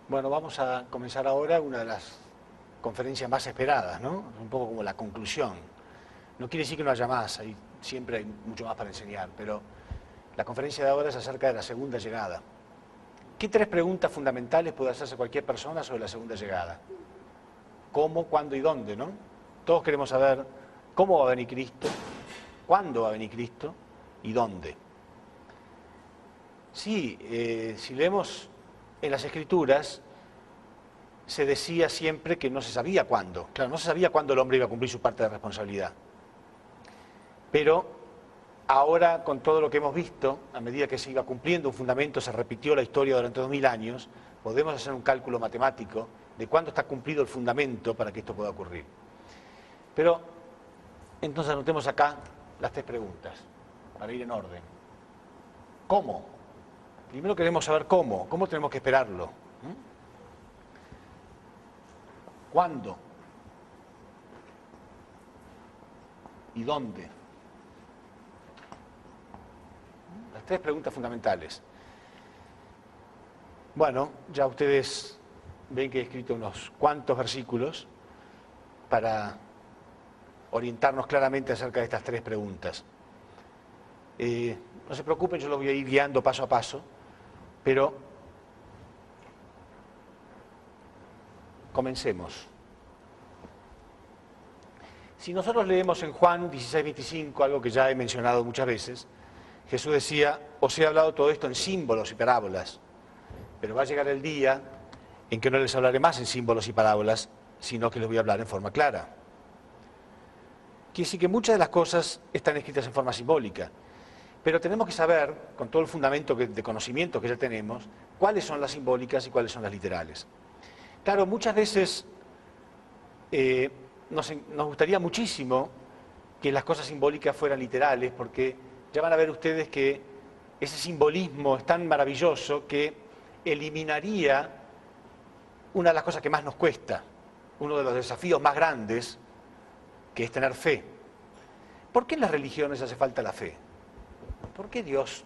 Bueno, vamos a comenzar ahora una de las conferencias más esperadas, ¿no? Un poco como la conclusión. No quiere decir que no haya más, siempre hay mucho más para enseñar, pero la conferencia de ahora es acerca de la segunda llegada. ¿Qué tres preguntas fundamentales puede hacerse cualquier persona sobre la segunda llegada? ¿Cómo, cuándo y dónde, no? Todos queremos saber cómo va a venir Cristo, cuándo va a venir Cristo y dónde. Sí, si leemos en las Escrituras, se decía siempre que no se sabía cuándo. Claro, no se sabía cuándo el hombre iba a cumplir su parte de responsabilidad. Pero ahora, con todo lo que hemos visto, a medida que se iba cumpliendo un fundamento, se repitió la historia durante 2000 años, podemos hacer un cálculo matemático de cuándo está cumplido el fundamento para que esto pueda ocurrir. Pero, entonces anotemos acá las tres preguntas, para ir en orden. ¿Cómo? Primero queremos saber cómo tenemos que esperarlo. ¿Cuándo? ¿Y dónde? Las tres preguntas fundamentales. Bueno, ya ustedes ven que he escrito unos cuantos versículos para orientarnos claramente acerca de estas tres preguntas. No se preocupen, yo los voy a ir guiando paso a paso, pero comencemos. Si nosotros leemos en Juan 16:25, algo que ya he mencionado muchas veces, Jesús decía, os he hablado todo esto en símbolos y parábolas, pero va a llegar el día en que no les hablaré más en símbolos y parábolas, sino que les voy a hablar en forma clara. Quiere decir que muchas de las cosas están escritas en forma simbólica, pero tenemos que saber, con todo el fundamento de conocimiento que ya tenemos, cuáles son las simbólicas y cuáles son las literales. Claro, muchas veces nos gustaría muchísimo que las cosas simbólicas fueran literales, porque ya van a ver ustedes que ese simbolismo es tan maravilloso que eliminaría una de las cosas que más nos cuesta, uno de los desafíos más grandes, que es tener fe. ¿Por qué en las religiones hace falta la fe? ¿Por qué Dios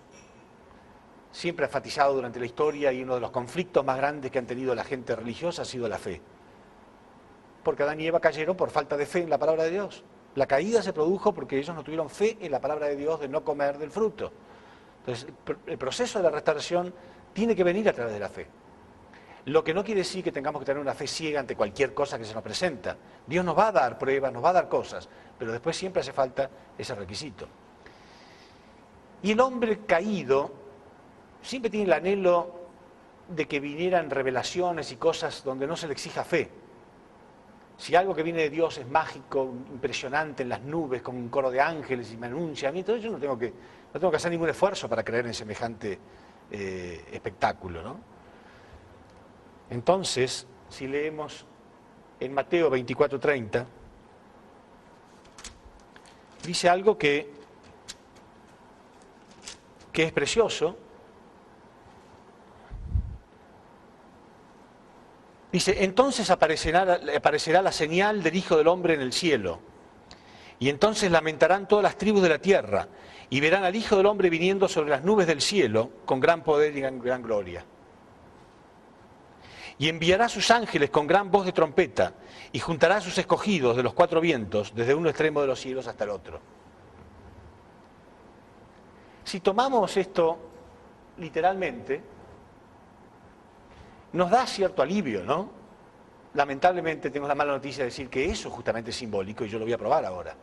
siempre ha enfatizado durante la historia y uno de los conflictos más grandes que han tenido la gente religiosa ha sido la fe? Porque Adán y Eva cayeron por falta de fe en la palabra de Dios. La caída se produjo porque ellos no tuvieron fe en la palabra de Dios de no comer del fruto. Entonces, el proceso de la restauración tiene que venir a través de la fe. Lo que no quiere decir que tengamos que tener una fe ciega ante cualquier cosa que se nos presenta. Dios nos va a dar pruebas, nos va a dar cosas, pero después siempre hace falta ese requisito. Y el hombre caído siempre tiene el anhelo de que vinieran revelaciones y cosas donde no se le exija fe. Si algo que viene de Dios es mágico, impresionante en las nubes, con un coro de ángeles y me anuncia a mí, entonces yo no tengo que hacer ningún esfuerzo para creer en semejante espectáculo, ¿no? Entonces, si leemos en Mateo 24:30, dice algo que es precioso. Dice, entonces aparecerá la señal del Hijo del Hombre en el cielo, y entonces lamentarán todas las tribus de la tierra, y verán al Hijo del Hombre viniendo sobre las nubes del cielo, con gran poder y gran gloria. Y enviará a sus ángeles con gran voz de trompeta, y juntará a sus escogidos de los cuatro vientos, desde un extremo de los cielos hasta el otro. Si tomamos esto literalmente, nos da cierto alivio, ¿no? Lamentablemente tengo la mala noticia de decir que eso justamente es simbólico y yo lo voy a probar ahora.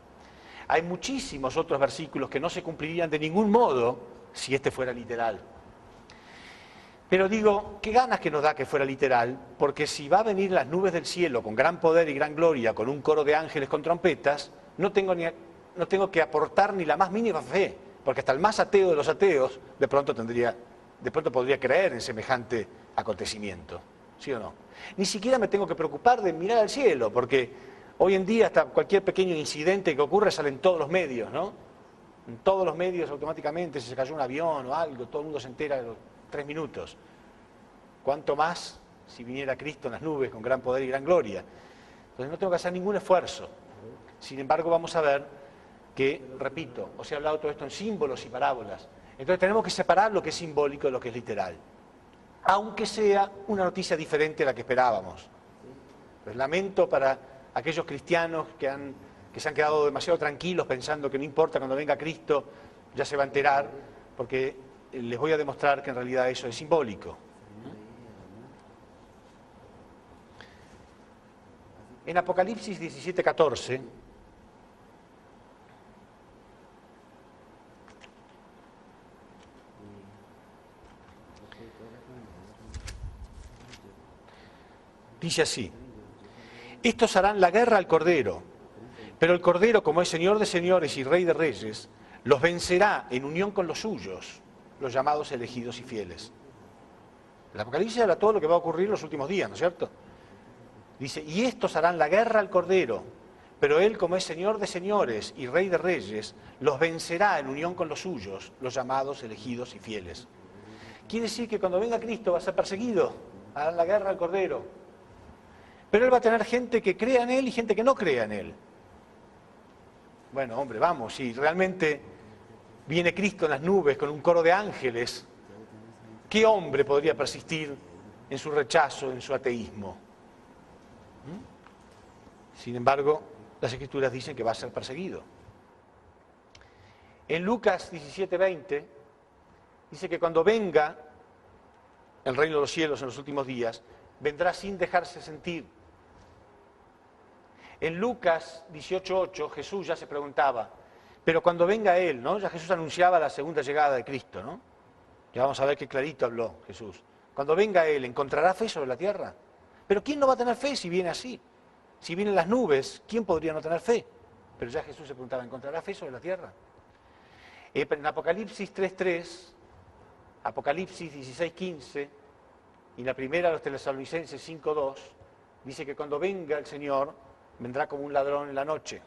Hay muchísimos otros versículos que no se cumplirían de ningún modo si este fuera literal. Pero digo, qué ganas que nos da que fuera literal, porque si va a venir las nubes del cielo con gran poder y gran gloria, con un coro de ángeles con trompetas, no tengo que aportar ni la más mínima fe, porque hasta el más ateo de los ateos de pronto podría creer en semejante acontecimiento, ¿sí o no? Ni siquiera me tengo que preocupar de mirar al cielo, porque hoy en día hasta cualquier pequeño incidente que ocurre sale en todos los medios, ¿no? En todos los medios automáticamente, si se cayó un avión o algo, todo el mundo se entera de los 3 minutos. ¿Cuánto más si viniera Cristo en las nubes con gran poder y gran gloria? Entonces no tengo que hacer ningún esfuerzo. Sin embargo, vamos a ver que, repito, os he hablado todo esto en símbolos y parábolas. Entonces tenemos que separar lo que es simbólico de lo que es literal. Aunque sea una noticia diferente a la que esperábamos. Pues lamento para aquellos cristianos que se han quedado demasiado tranquilos pensando que no importa, cuando venga Cristo ya se va a enterar, porque les voy a demostrar que en realidad eso es simbólico. En Apocalipsis 17:14, dice así: estos harán la guerra al Cordero, pero el Cordero, como es Señor de señores y Rey de reyes, los vencerá en unión con los suyos, los llamados elegidos y fieles. El Apocalipsis habla todo lo que va a ocurrir en los últimos días, ¿no es cierto? Dice, y estos harán la guerra al Cordero, pero Él, como es Señor de señores y Rey de reyes, los vencerá en unión con los suyos, los llamados elegidos y fieles. Quiere decir que cuando venga Cristo va a ser perseguido, harán la guerra al Cordero. Pero Él va a tener gente que crea en Él y gente que no crea en Él. Bueno, hombre, vamos, si realmente viene Cristo en las nubes con un coro de ángeles, ¿qué hombre podría persistir en su rechazo, en su ateísmo? Sin embargo, las Escrituras dicen que va a ser perseguido. En Lucas 17:20 dice que cuando venga el reino de los cielos en los últimos días, vendrá sin dejarse sentir. En Lucas 18:8 Jesús ya se preguntaba, pero cuando venga Él, ¿no? Ya Jesús anunciaba la segunda llegada de Cristo, ¿no? Ya vamos a ver qué clarito habló Jesús. Cuando venga Él, ¿encontrará fe sobre la tierra? Pero ¿quién no va a tener fe si viene así? Si vienen las nubes, ¿quién podría no tener fe? Pero ya Jesús se preguntaba, ¿encontrará fe sobre la tierra? En Apocalipsis 3:3, Apocalipsis 16:15 y la primera de los Tesalonicenses 5:2, dice que cuando venga el Señor, vendrá como un ladrón en la noche.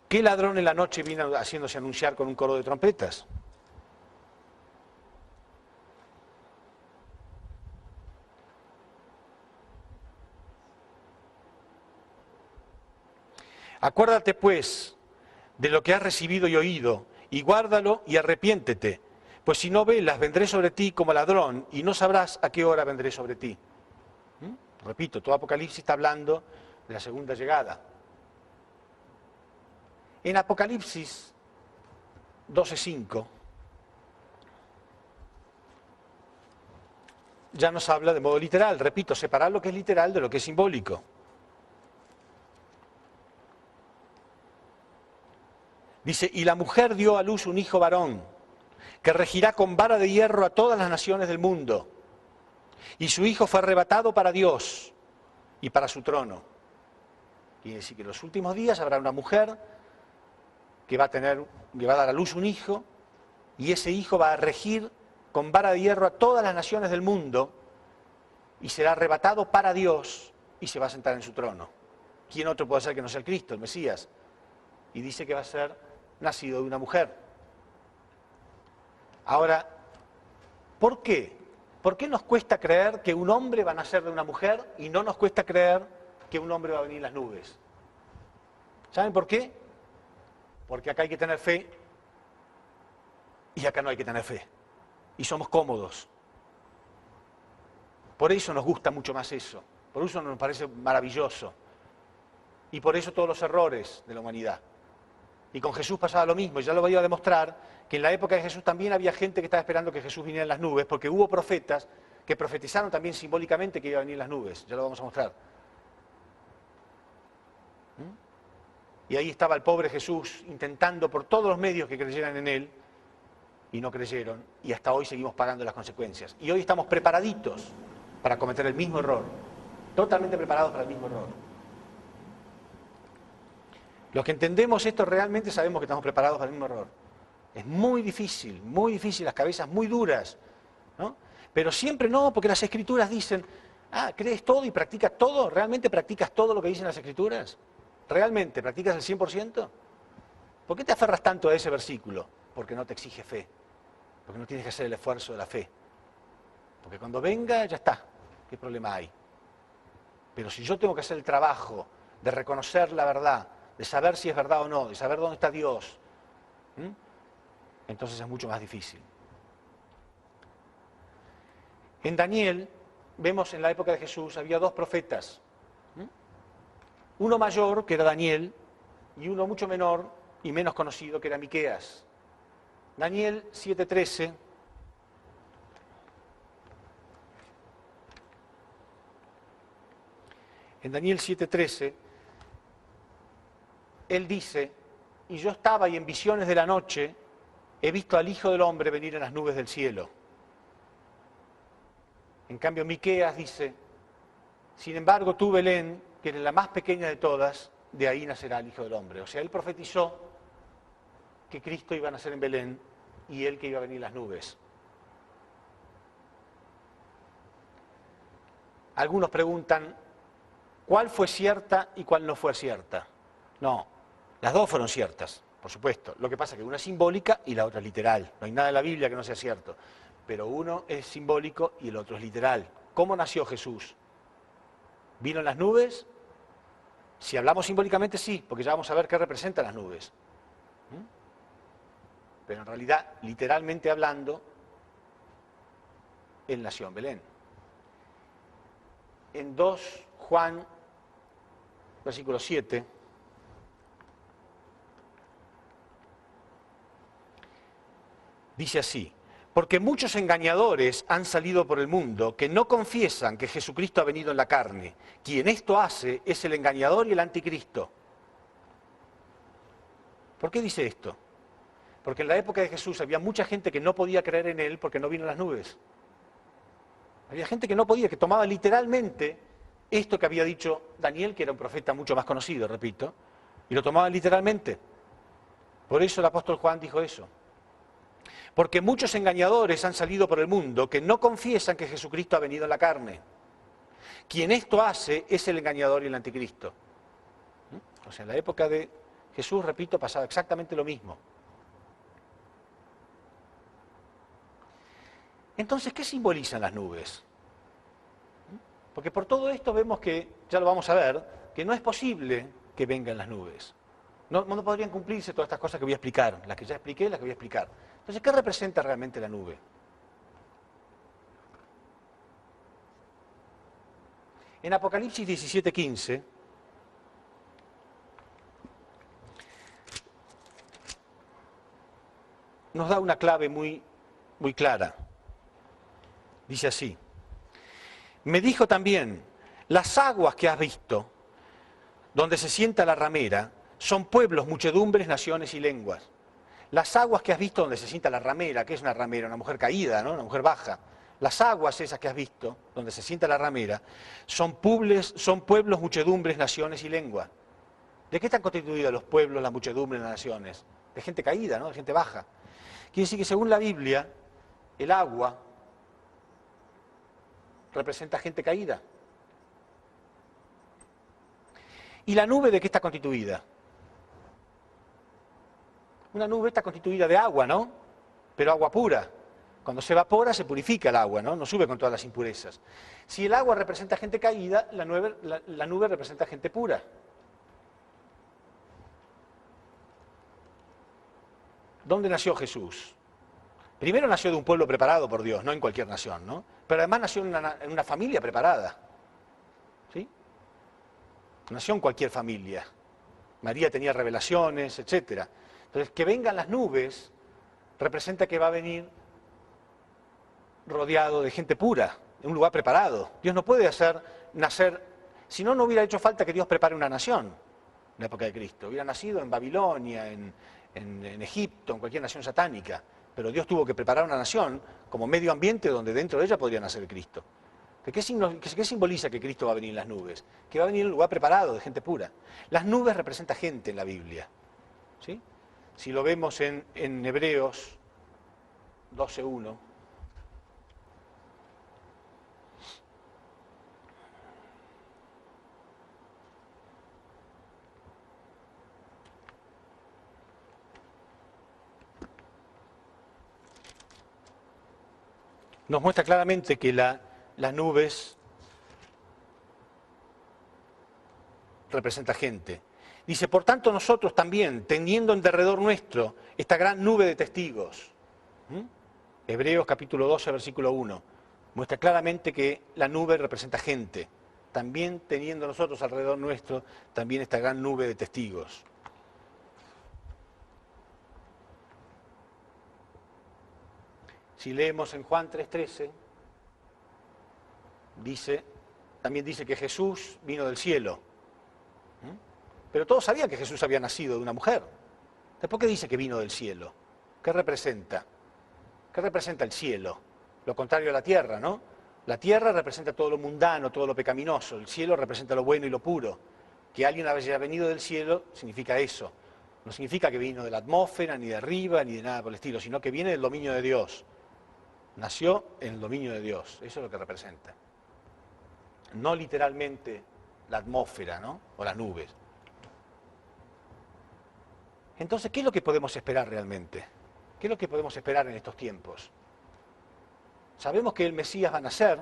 ¿Qué ladrón en la noche viene haciéndose anunciar con un coro de trompetas? Acuérdate, pues, de lo que has recibido y oído, y guárdalo y arrepiéntete, pues si no velas, vendré sobre ti como ladrón, y no sabrás a qué hora vendré sobre ti. Repito, todo Apocalipsis está hablando de la segunda llegada. En Apocalipsis 12:5 ya nos habla de modo literal, repito, separar lo que es literal de lo que es simbólico. Dice, y la mujer dio a luz un hijo varón, que regirá con vara de hierro a todas las naciones del mundo. Y su hijo fue arrebatado para Dios y para su trono. Quiere decir que en los últimos días habrá una mujer que va a dar a luz un hijo, y ese hijo va a regir con vara de hierro a todas las naciones del mundo, y será arrebatado para Dios y se va a sentar en su trono. ¿Quién otro puede ser que no sea el Cristo, el Mesías? Y dice que va a ser nacido de una mujer. Ahora, ¿por qué? ¿Por qué nos cuesta creer que un hombre va a nacer de una mujer y no nos cuesta creer que un hombre va a venir en las nubes? ¿Saben por qué? Porque acá hay que tener fe y acá no hay que tener fe. Y somos cómodos. Por eso nos gusta mucho más eso. Por eso nos parece maravilloso. Y por eso todos los errores de la humanidad. Y con Jesús pasaba lo mismo, y ya lo voy a demostrar, que en la época de Jesús también había gente que estaba esperando que Jesús viniera en las nubes, porque hubo profetas que profetizaron también simbólicamente que iba a venir en las nubes, ya lo vamos a mostrar. Y ahí estaba el pobre Jesús intentando por todos los medios que creyeran en Él, y no creyeron, y hasta hoy seguimos pagando las consecuencias. Y hoy estamos preparaditos para cometer el mismo error, totalmente preparados para el mismo error. Los que entendemos esto realmente sabemos que estamos preparados para el mismo error. Es muy difícil, las cabezas muy duras, ¿no? Pero siempre no, porque las Escrituras dicen, Ah, ¿crees todo y practicas todo? ¿Realmente practicas todo lo que dicen las Escrituras? ¿Realmente practicas el 100%? ¿Por qué te aferras tanto a ese versículo? Porque no te exige fe, porque no tienes que hacer el esfuerzo de la fe. Porque cuando venga, ya está. ¿Qué problema hay? Pero si yo tengo que hacer el trabajo de reconocer la verdad, de saber si es verdad o no, de saber dónde está Dios, entonces es mucho más difícil. En Daniel, vemos en la época de Jesús, había dos profetas. Uno mayor, que era Daniel, y uno mucho menor y menos conocido, que era Miqueas. Daniel 7:13. En Daniel 7:13, él dice, y yo estaba y en visiones de la noche he visto al Hijo del Hombre venir en las nubes del cielo. En cambio, Miqueas dice, sin embargo, tú, Belén, que eres la más pequeña de todas, de ahí nacerá el Hijo del Hombre. O sea, él profetizó que Cristo iba a nacer en Belén y él que iba a venir en las nubes. Algunos preguntan, ¿cuál fue cierta y cuál no fue cierta? No, las dos fueron ciertas, por supuesto. Lo que pasa es que una es simbólica y la otra es literal. No hay nada en la Biblia que no sea cierto. Pero uno es simbólico y el otro es literal. ¿Cómo nació Jesús? ¿Vino en las nubes? Si hablamos simbólicamente, sí, porque ya vamos a ver qué representan las nubes. Pero en realidad, literalmente hablando, él nació en Belén. En 2 Juan, versículo 7, dice así, porque muchos engañadores han salido por el mundo que no confiesan que Jesucristo ha venido en la carne. Quien esto hace es el engañador y el anticristo. ¿Por qué dice esto? Porque en la época de Jesús había mucha gente que no podía creer en él porque no vino en las nubes. Había gente que no podía, que tomaba literalmente esto que había dicho Daniel, que era un profeta mucho más conocido, repito, y lo tomaba literalmente. Por eso el apóstol Juan dijo eso. Porque muchos engañadores han salido por el mundo que no confiesan que Jesucristo ha venido en la carne. Quien esto hace es el engañador y el anticristo. O sea, en la época de Jesús, repito, pasaba exactamente lo mismo. Entonces, ¿qué simbolizan las nubes? Porque por todo esto vemos que, ya lo vamos a ver, que no es posible que vengan las nubes. No podrían cumplirse todas estas cosas que voy a explicar, las que ya expliqué y las que voy a explicar. Entonces, ¿qué representa realmente la nube? En Apocalipsis 17:15, nos da una clave muy clara. Dice así, me dijo también, las aguas que has visto, donde se sienta la ramera, son pueblos, muchedumbres, naciones y lenguas. Las aguas que has visto donde se sienta la ramera, ¿qué es una ramera? Una mujer caída, ¿no? Una mujer baja. Las aguas esas que has visto, donde se sienta la ramera, son pueblos, muchedumbres, naciones y lenguas. ¿De qué están constituidos los pueblos, las muchedumbres, las naciones? De gente caída, ¿no? De gente baja. Quiere decir que según la Biblia, el agua representa gente caída. ¿Y la nube de qué está constituida? Una nube está constituida de agua, ¿no? Pero agua pura. Cuando se evapora se purifica el agua, ¿no? No sube con todas las impurezas. Si el agua representa gente caída, la nube representa gente pura. ¿Dónde nació Jesús? Primero nació de un pueblo preparado por Dios, no en cualquier nación, ¿no? Pero además nació en una familia preparada. ¿Sí? Nació en cualquier familia. María tenía revelaciones, etc. Entonces, que vengan las nubes representa que va a venir rodeado de gente pura, en un lugar preparado. Dios no puede hacer nacer, si no, no hubiera hecho falta que Dios prepare una nación en la época de Cristo. Hubiera nacido en Babilonia, en Egipto, en cualquier nación satánica. Pero Dios tuvo que preparar una nación como medio ambiente donde dentro de ella podría nacer Cristo. ¿Qué simboliza que Cristo va a venir en las nubes? Que va a venir en un lugar preparado, de gente pura. Las nubes representan gente en la Biblia. ¿Sí? Si lo vemos en Hebreos 12:1. nos muestra claramente que las nubes representan gente. Dice, por tanto nosotros también, teniendo en derredor nuestro esta gran nube de testigos. Hebreos capítulo 12, versículo 1. Muestra claramente que la nube representa gente. También teniendo nosotros alrededor nuestro también esta gran nube de testigos. Si leemos en Juan 3:13, también dice que Jesús vino del cielo. Pero todos sabían que Jesús había nacido de una mujer. ¿Por qué dice que vino del cielo? ¿Qué representa? ¿Qué representa el cielo? Lo contrario a la tierra, ¿no? La tierra representa todo lo mundano, todo lo pecaminoso. El cielo representa lo bueno y lo puro. Que alguien haya venido del cielo significa eso. No significa que vino de la atmósfera, ni de arriba, ni de nada por el estilo, sino que viene del dominio de Dios. Nació en el dominio de Dios. Eso es lo que representa. No literalmente la atmósfera, ¿no? O las nubes. Entonces, ¿qué es lo que podemos esperar realmente? ¿Qué es lo que podemos esperar en estos tiempos? Sabemos que el Mesías va a nacer,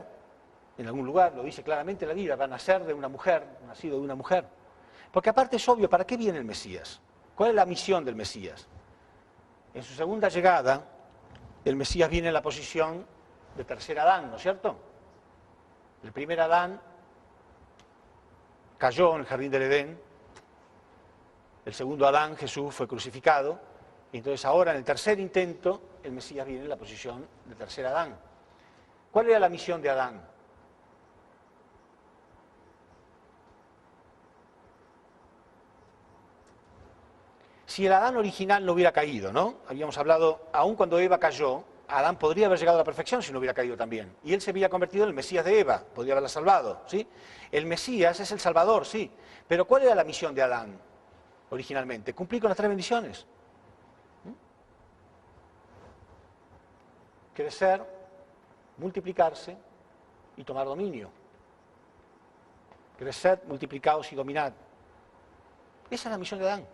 en algún lugar, lo dice claramente la Biblia, va a nacer de una mujer, nacido de una mujer. Porque aparte es obvio, ¿para qué viene el Mesías? ¿Cuál es la misión del Mesías? En su segunda llegada, el Mesías viene en la posición de tercer Adán, ¿no es cierto? El primer Adán cayó en el jardín del Edén, el segundo Adán, Jesús, fue crucificado, y entonces ahora en el tercer intento, el Mesías viene en la posición de tercer Adán. ¿Cuál era la misión de Adán? Si el Adán original no hubiera caído, ¿no? Habíamos hablado, aun cuando Eva cayó, Adán podría haber llegado a la perfección si no hubiera caído también. Y él se había convertido en el Mesías de Eva, podría haberla salvado, ¿sí? El Mesías es el Salvador, sí. Pero ¿cuál era la misión de Adán originalmente? Cumplir con las 3 bendiciones. Crecer, multiplicarse y tomar dominio. Crecer, multiplicaos y dominad. Esa es la misión de Adán.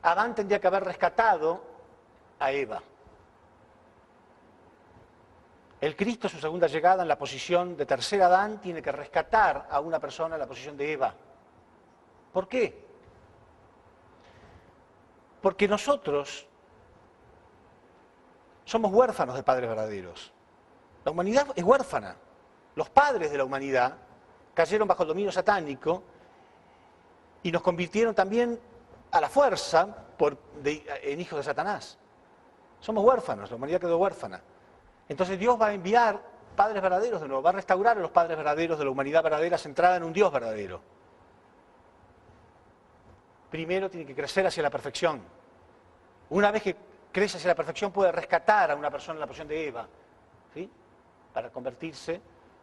Adán tendría que haber rescatado a Eva. El Cristo, su segunda llegada en la posición de tercer Adán, tiene que rescatar a una persona en la posición de Eva. ¿Por qué? Porque nosotros somos huérfanos de padres verdaderos. La humanidad es huérfana. Los padres de la humanidad cayeron bajo el dominio satánico y nos convirtieron también a la fuerza en hijos de Satanás. Somos huérfanos, la humanidad quedó huérfana. Entonces Dios va a enviar padres verdaderos de nuevo, va a restaurar a los padres verdaderos de la humanidad verdadera centrada en un Dios verdadero. Primero tiene que crecer hacia la perfección. Una vez que crece hacia la perfección puede rescatar a una persona en la posición de Eva, ¿sí? Para convertirse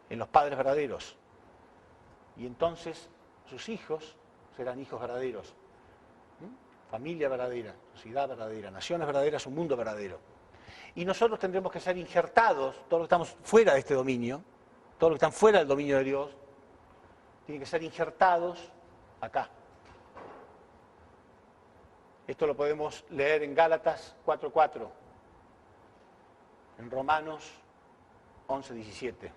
en los padres verdaderos. Y entonces sus hijos serán hijos verdaderos. Familia verdadera, sociedad verdadera, naciones verdaderas, un mundo verdadero. Y nosotros tendremos que ser injertados, todos los que estamos fuera de este dominio, todos los que están fuera del dominio de Dios, tienen que ser injertados acá. Esto lo podemos leer en Gálatas 4:4, en Romanos 11:17.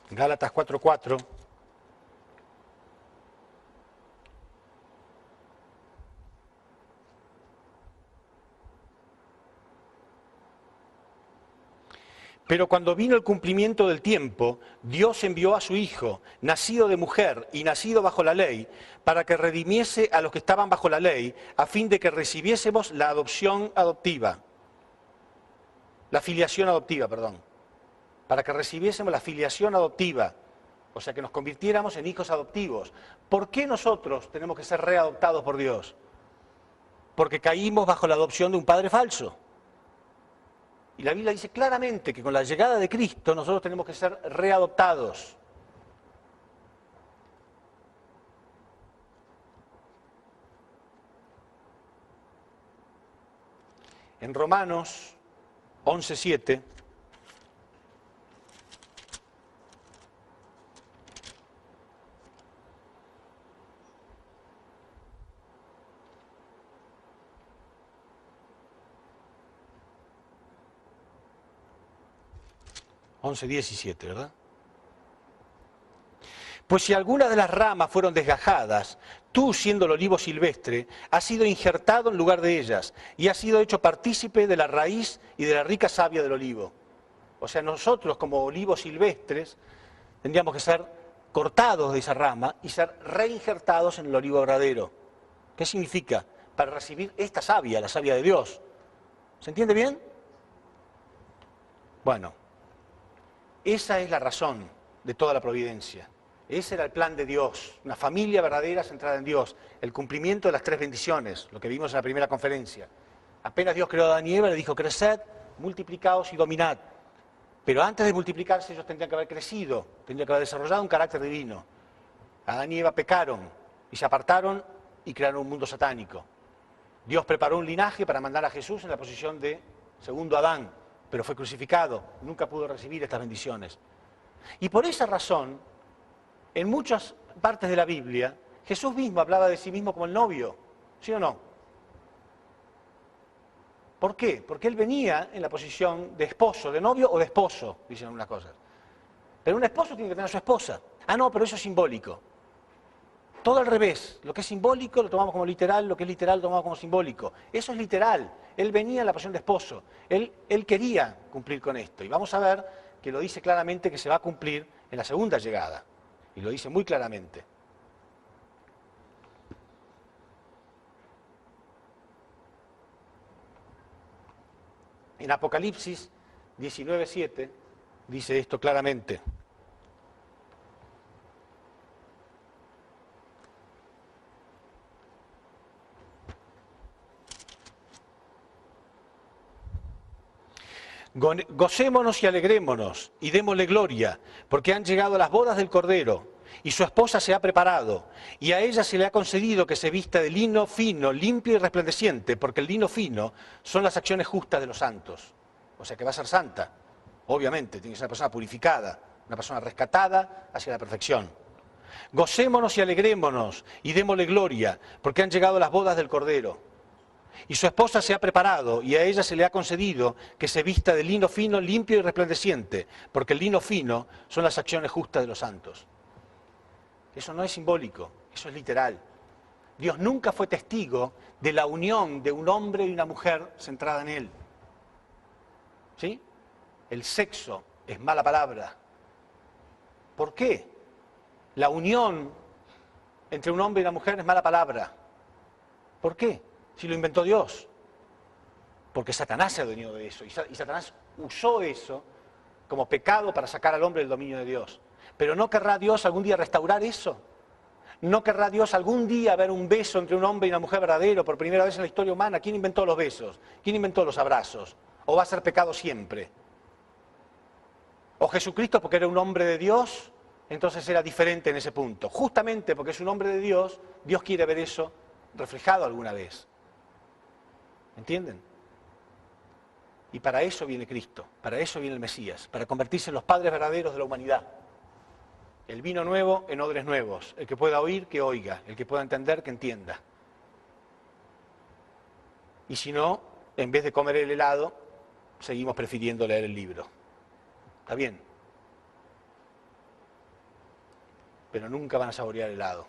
Gálatas 4:4. Pero cuando vino el cumplimiento del tiempo, Dios envió a su Hijo, nacido de mujer y nacido bajo la ley, para que redimiese a los que estaban bajo la ley, a fin de que recibiésemos la adopción adoptiva. La filiación adoptiva, perdón. Para que recibiésemos la filiación adoptiva. O sea, que nos convirtiéramos en hijos adoptivos. ¿Por qué nosotros tenemos que ser readoptados por Dios? Porque caímos bajo la adopción de un padre falso. Y la Biblia dice claramente que con la llegada de Cristo nosotros tenemos que ser readoptados. en Romanos 11:7. Once, 17, ¿verdad? Pues si algunas de las ramas fueron desgajadas, tú, siendo el olivo silvestre, has sido injertado en lugar de ellas y has sido hecho partícipe de la raíz y de la rica savia del olivo. O sea, nosotros como olivos silvestres tendríamos que ser cortados de esa rama y ser reinjertados en el olivo verdadero. ¿Qué significa? Para recibir esta savia, la savia de Dios. ¿Se entiende bien? Bueno, esa es la razón de toda la providencia. Ese era el plan de Dios, una familia verdadera centrada en Dios, el cumplimiento de las 3 bendiciones, lo que vimos en la primera conferencia. Apenas Dios creó a Adán y Eva, le dijo, creced, multiplicaos y dominad. Pero antes de multiplicarse ellos tendrían que haber crecido, tendrían que haber desarrollado un carácter divino. Adán y Eva pecaron y se apartaron y crearon un mundo satánico. Dios preparó un linaje para mandar a Jesús en la posición de segundo Adán, pero fue crucificado, nunca pudo recibir estas bendiciones. Y por esa razón, en muchas partes de la Biblia, Jesús mismo hablaba de sí mismo como el novio, ¿sí o no? ¿Por qué? Porque él venía en la posición de esposo, de novio o de esposo, dicen algunas cosas. Pero un esposo tiene que tener a su esposa. Ah, no, pero eso es simbólico. Todo al revés. Lo que es simbólico lo tomamos como literal, lo que es literal lo tomamos como simbólico. Eso es literal. Él venía en la posición de esposo. Él quería cumplir con esto. Y vamos a ver que lo dice claramente que se va a cumplir en la segunda llegada. Y lo dice muy claramente. En Apocalipsis 19:7 dice esto claramente. Gocémonos y alegrémonos y démosle gloria, porque han llegado las bodas del Cordero, y su esposa se ha preparado, y a ella se le ha concedido que se vista de lino fino, limpio y resplandeciente, porque el lino fino son las acciones justas de los santos. O sea que va a ser santa, obviamente, tiene que ser una persona purificada, una persona rescatada hacia la perfección. Gocémonos y alegrémonos y démosle gloria, porque han llegado las bodas del Cordero. Y su esposa se ha preparado, y a ella se le ha concedido que se vista de lino fino, limpio y resplandeciente, porque el lino fino son las acciones justas de los santos. Eso no es simbólico, eso es literal. Dios nunca fue testigo de la unión de un hombre y una mujer centrada en él. ¿Sí? El sexo es mala palabra. ¿Por qué? La unión entre un hombre y una mujer es mala palabra. ¿Por qué? Si lo inventó Dios. Porque Satanás se adueñó de eso. Y Satanás usó eso como pecado para sacar al hombre del dominio de Dios. Pero ¿no querrá Dios algún día restaurar eso? ¿No querrá Dios algún día ver un beso entre un hombre y una mujer verdadero por primera vez en la historia humana? ¿Quién inventó los besos? ¿Quién inventó los abrazos? ¿O va a ser pecado siempre? ¿O Jesucristo, porque era un hombre de Dios, entonces era diferente en ese punto? Justamente porque es un hombre de Dios, Dios quiere ver eso reflejado alguna vez. ¿Entienden? Y para eso viene Cristo, para eso viene el Mesías, para convertirse en los padres verdaderos de la humanidad. El vino nuevo en odres nuevos. El que pueda oír, que oiga. El que pueda entender, que entienda. Y si no, en vez de comer el helado, seguimos prefiriendo leer el libro. ¿Está bien? Pero nunca van a saborear helado.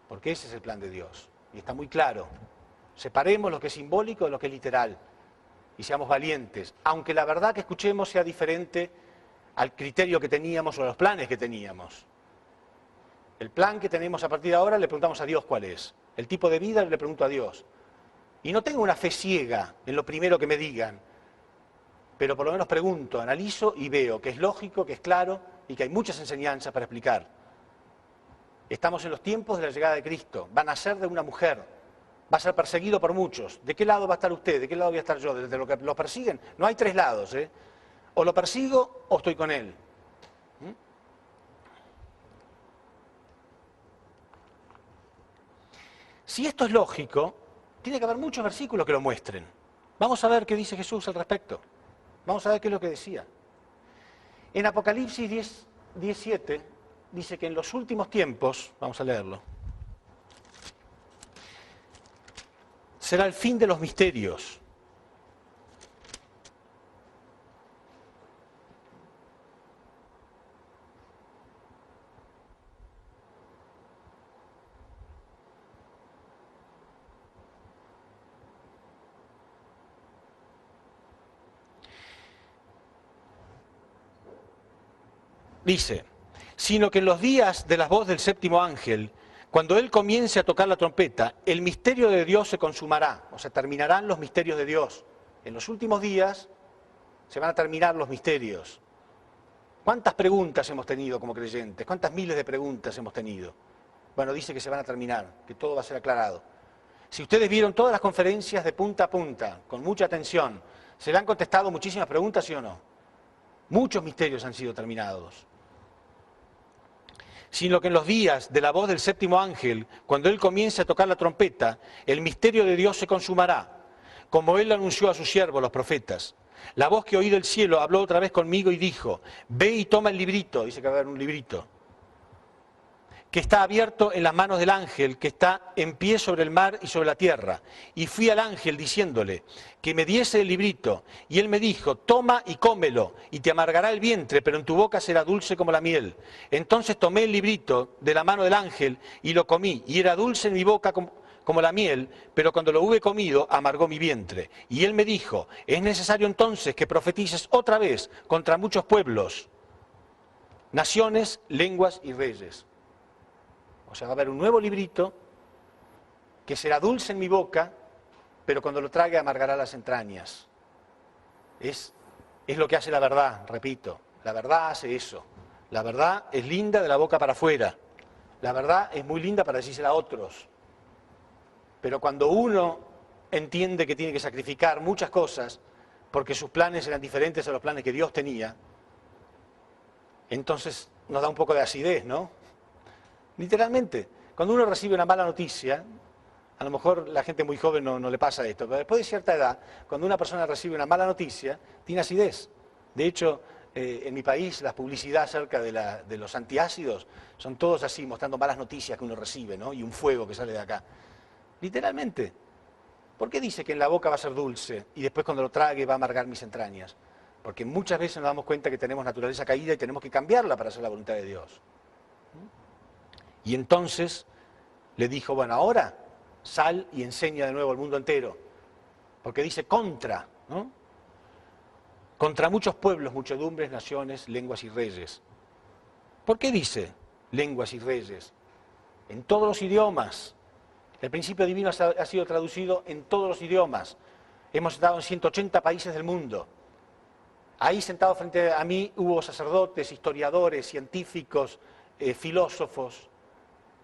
Porque ese es el plan de Dios. Y está muy claro. Separemos lo que es simbólico de lo que es literal. Y seamos valientes. Aunque la verdad que escuchemos sea diferente al criterio que teníamos o a los planes que teníamos. El plan que tenemos a partir de ahora le preguntamos a Dios cuál es. El tipo de vida le pregunto a Dios. Y no tengo una fe ciega en lo primero que me digan, pero por lo menos pregunto, analizo y veo que es lógico, que es claro y que hay muchas enseñanzas para explicar. Estamos en los tiempos de la llegada de Cristo. Va a nacer de una mujer. Va a ser perseguido por muchos. ¿De qué lado va a estar usted? ¿De qué lado voy a estar yo? ¿Desde lo que lo persiguen? No hay 3 lados, ¿eh? O lo persigo o estoy con él. Si esto es lógico, tiene que haber muchos versículos que lo muestren. Vamos a ver qué dice Jesús al respecto. Vamos a ver qué es lo que decía. En Apocalipsis 10:17 dice que en los últimos tiempos, vamos a leerlo, será el fin de los misterios. Dice, sino que en los días de la voz del séptimo ángel, cuando él comience a tocar la trompeta, el misterio de Dios se consumará, o sea, terminarán los misterios de Dios. En los últimos días se van a terminar los misterios. ¿Cuántas preguntas hemos tenido como creyentes? ¿Cuántas miles de preguntas hemos tenido? Bueno, dice que se van a terminar, que todo va a ser aclarado. Si ustedes vieron todas las conferencias de punta a punta, con mucha atención, ¿se le han contestado muchísimas preguntas, sí o no? Muchos misterios han sido terminados. Sino que en los días de la voz del séptimo ángel, cuando él comience a tocar la trompeta, el misterio de Dios se consumará, como él lo anunció a sus siervos, los profetas. La voz que oí del cielo habló otra vez conmigo y dijo, ve y toma el librito, dice que va a haber un librito, que está abierto en las manos del ángel, que está en pie sobre el mar y sobre la tierra. Y fui al ángel diciéndole que me diese el librito, y él me dijo, toma y cómelo, y te amargará el vientre, pero en tu boca será dulce como la miel. Entonces tomé el librito de la mano del ángel y lo comí, y era dulce en mi boca como la miel, pero cuando lo hube comido, amargó mi vientre. Y él me dijo, es necesario entonces que profetices otra vez contra muchos pueblos, naciones, lenguas y reyes. O sea, va a haber un nuevo librito que será dulce en mi boca, pero cuando lo trague amargará las entrañas. Es lo que hace la verdad, repito. La verdad hace eso. La verdad es linda de la boca para afuera. La verdad es muy linda para decírsela a otros. Pero cuando uno entiende que tiene que sacrificar muchas cosas, porque sus planes eran diferentes a los planes que Dios tenía, entonces nos da un poco de acidez, ¿no? Literalmente, cuando uno recibe una mala noticia, a lo mejor la gente muy joven no le pasa esto, pero después de cierta edad, cuando una persona recibe una mala noticia, tiene acidez. De hecho, en mi país, las publicidades acerca de los antiácidos son todos así, mostrando malas noticias que uno recibe, ¿no? Y un fuego que sale de acá. Literalmente. ¿Por qué dice que en la boca va a ser dulce y después cuando lo trague va a amargar mis entrañas? Porque muchas veces nos damos cuenta que tenemos naturaleza caída y tenemos que cambiarla para hacer la voluntad de Dios. Y entonces le dijo, bueno, ahora sal y enseña de nuevo al mundo entero. Porque dice contra, ¿no? Contra muchos pueblos, muchedumbres, naciones, lenguas y reyes. ¿Por qué dice lenguas y reyes? En todos los idiomas. El principio divino ha sido traducido en todos los idiomas. Hemos estado en 180 países del mundo. Ahí sentados frente a mí hubo sacerdotes, historiadores, científicos, filósofos,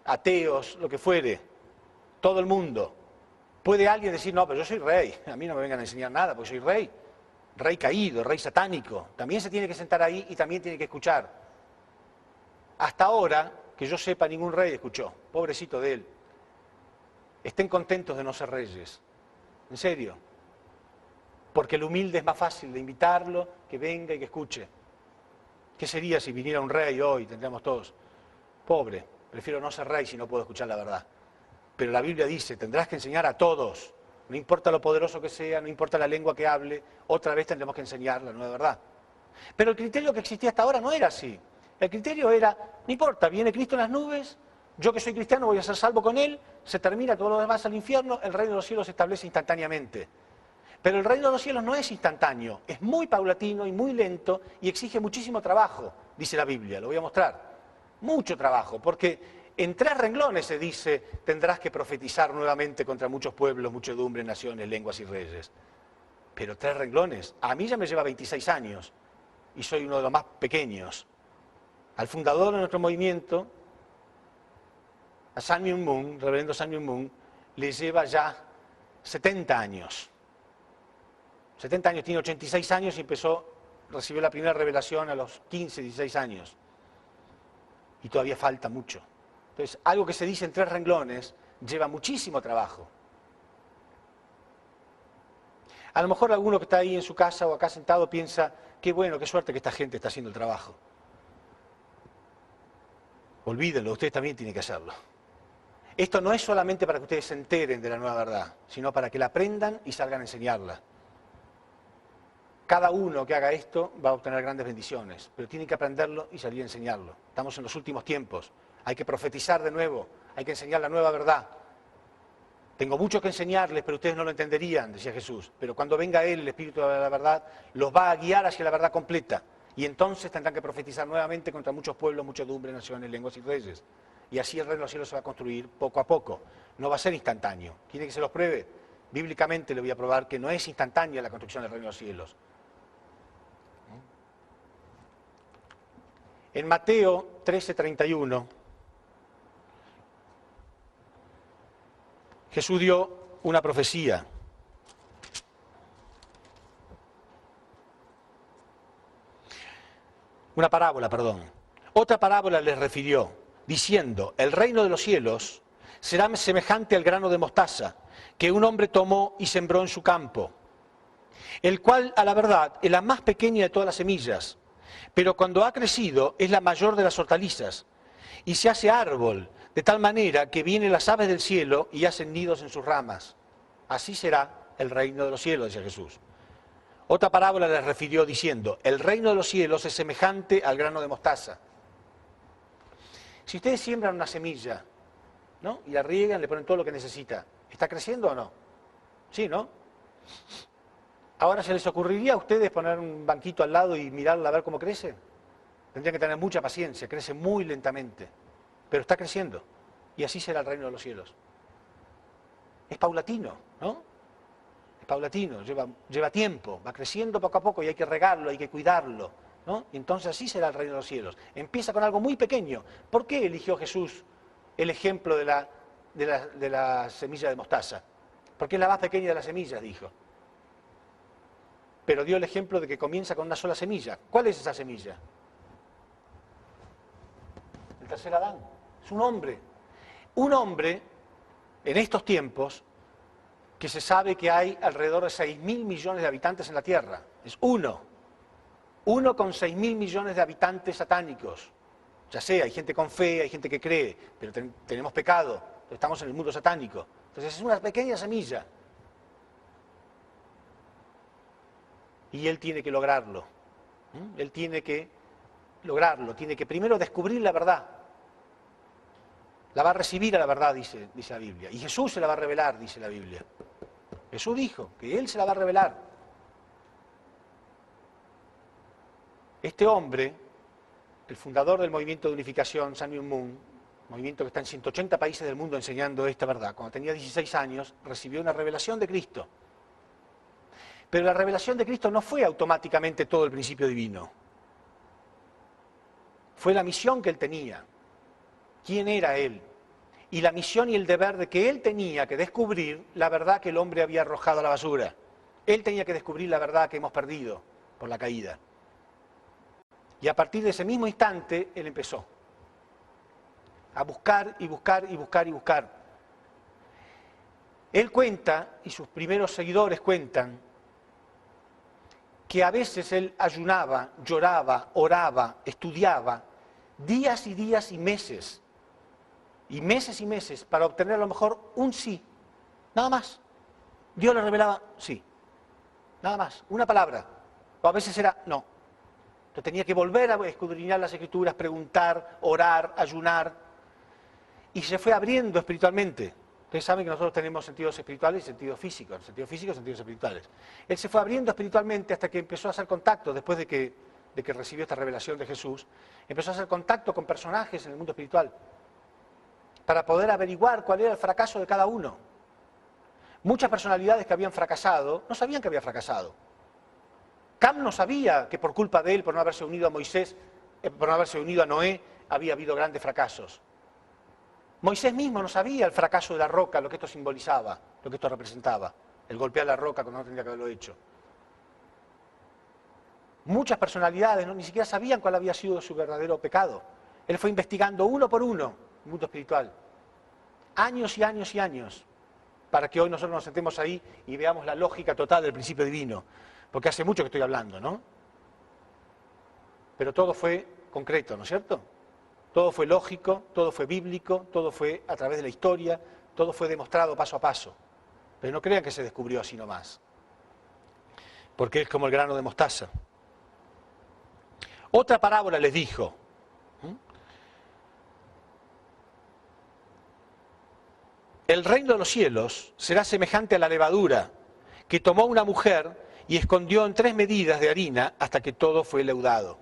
ateos, lo que fuere, todo el mundo. ¿Puede alguien decir, no, pero yo soy rey, a mí no me vengan a enseñar nada, porque soy rey, rey caído, rey satánico? También se tiene que sentar ahí y también tiene que escuchar. Hasta ahora, que yo sepa, ningún rey escuchó, pobrecito de él. Estén contentos de no ser reyes, en serio, porque el humilde es más fácil de invitarlo, que venga y que escuche. ¿Qué sería si viniera un rey hoy? Tendríamos todos, pobre. Prefiero no ser rey si no puedo escuchar la verdad. Pero la Biblia dice, tendrás que enseñar a todos, no importa lo poderoso que sea, no importa la lengua que hable, otra vez tendremos que enseñar la nueva verdad. Pero el criterio que existía hasta ahora no era así. El criterio era, no importa, viene Cristo en las nubes, yo que soy cristiano voy a ser salvo con Él, se termina todo lo demás al infierno, el reino de los cielos se establece instantáneamente. Pero el reino de los cielos no es instantáneo, es muy paulatino y muy lento y exige muchísimo trabajo, dice la Biblia, lo voy a mostrar. Mucho trabajo, porque en 3 renglones se dice, tendrás que profetizar nuevamente contra muchos pueblos, muchedumbres, naciones, lenguas y reyes. Pero 3 renglones, a mí ya me lleva 26 años y soy uno de los más pequeños. Al fundador de nuestro movimiento, a Sun Myung Moon, reverendo Sun Myung Moon, le lleva ya 70 años. 70 años, tiene 86 años y recibió la primera revelación a los 15, 16 años. Y todavía falta mucho. Entonces, algo que se dice en 3 renglones lleva muchísimo trabajo. A lo mejor alguno que está ahí en su casa o acá sentado piensa, qué bueno, qué suerte que esta gente está haciendo el trabajo. Olvídenlo, ustedes también tienen que hacerlo. Esto no es solamente para que ustedes se enteren de la nueva verdad, sino para que la aprendan y salgan a enseñarla. Cada uno que haga esto va a obtener grandes bendiciones, pero tienen que aprenderlo y salir a enseñarlo. Estamos en los últimos tiempos, hay que profetizar de nuevo, hay que enseñar la nueva verdad. Tengo mucho que enseñarles, pero ustedes no lo entenderían, decía Jesús. Pero cuando venga Él, el Espíritu de la verdad, los va a guiar hacia la verdad completa. Y entonces tendrán que profetizar nuevamente contra muchos pueblos, muchedumbres, naciones, lenguas y reyes. Y así el reino de los cielos se va a construir poco a poco. No va a ser instantáneo. ¿Quiere que se los pruebe? Bíblicamente le voy a probar que no es instantánea la construcción del reino de los cielos. En Mateo 13:31, Jesús dio una profecía. Una parábola, perdón. Otra parábola les refirió, diciendo, el reino de los cielos será semejante al grano de mostaza que un hombre tomó y sembró en su campo, el cual, a la verdad, es la más pequeña de todas las semillas, pero cuando ha crecido es la mayor de las hortalizas, y se hace árbol, de tal manera que vienen las aves del cielo y hacen nidos en sus ramas. Así será el reino de los cielos, decía Jesús. Otra parábola les refirió diciendo, el reino de los cielos es semejante al grano de mostaza. Si ustedes siembran una semilla, ¿no? Y la riegan, le ponen todo lo que necesita, ¿está creciendo o no? Sí, ¿no? Ahora, ¿se les ocurriría a ustedes poner un banquito al lado y mirarla a ver cómo crece? Tendrían que tener mucha paciencia, crece muy lentamente, pero está creciendo. Y así será el reino de los cielos. Es paulatino, ¿no? Es paulatino, lleva tiempo, va creciendo poco a poco y hay que regarlo, hay que cuidarlo, ¿no? Y entonces así será el reino de los cielos. Empieza con algo muy pequeño. ¿Por qué eligió Jesús el ejemplo de la semilla de mostaza? Porque es la más pequeña de las semillas, dijo. Pero dio el ejemplo de que comienza con una sola semilla. ¿Cuál es esa semilla? El tercer Adán. Es un hombre. Un hombre, en estos tiempos, que se sabe que hay alrededor de 6.000 millones de habitantes en la Tierra. Es uno. Uno con 6.000 millones de habitantes satánicos. Ya sé, hay gente con fe, hay gente que cree, pero tenemos pecado, estamos en el mundo satánico. Entonces es una pequeña semilla. Y él tiene que lograrlo. Él tiene que lograrlo, tiene que primero descubrir la verdad. La va a recibir a la verdad, dice la Biblia. Y Jesús se la va a revelar, dice la Biblia. Jesús dijo que Él se la va a revelar. Este hombre, el fundador del movimiento de unificación, Sun Myung Moon, movimiento que está en 180 países del mundo enseñando esta verdad, cuando tenía 16 años, recibió una revelación de Cristo. Pero la revelación de Cristo no fue automáticamente todo el principio divino. Fue la misión que Él tenía. ¿Quién era Él? Y la misión y el deber de que Él tenía que descubrir la verdad que el hombre había arrojado a la basura. Él tenía que descubrir la verdad que hemos perdido por la caída. Y a partir de ese mismo instante, Él empezó a buscar y buscar y buscar y buscar. Él cuenta, y sus primeros seguidores cuentan, que a veces Él ayunaba, lloraba, oraba, estudiaba, días y días y meses, para obtener a lo mejor un sí, nada más. Dios le revelaba sí, nada más, una palabra, o a veces era no. Entonces tenía que volver a escudriñar las Escrituras, preguntar, orar, ayunar, y se fue abriendo espiritualmente. Ustedes saben que nosotros tenemos sentidos espirituales y sentidos físicos, sentidos físicos y sentidos espirituales. Él se fue abriendo espiritualmente hasta que empezó a hacer contacto, después de que recibió esta revelación de Jesús, empezó a hacer contacto con personajes en el mundo espiritual, para poder averiguar cuál era el fracaso de cada uno. Muchas personalidades que habían fracasado, no sabían que había fracasado. Cam no sabía que por culpa de él, por no haberse unido a Moisés, por no haberse unido a Noé, había habido grandes fracasos. Moisés mismo no sabía el fracaso de la roca, lo que esto simbolizaba, lo que esto representaba, el golpear la roca cuando no tendría que haberlo hecho. Muchas personalidades ni siquiera sabían cuál había sido su verdadero pecado. Él fue investigando uno por uno el mundo espiritual. Años y años y años. para que hoy nosotros nos sentemos ahí y veamos la lógica total del principio divino. Porque hace mucho que estoy hablando, ¿no? Pero todo fue concreto, ¿no es cierto? Todo fue lógico, todo fue bíblico, todo fue a través de la historia, todo fue demostrado paso a paso. Pero no crean que se descubrió así nomás. Porque es como el grano de mostaza. Otra parábola les dijo. El reino de los cielos será semejante a la levadura que tomó una mujer y escondió en 3 medidas de harina hasta que todo fue leudado.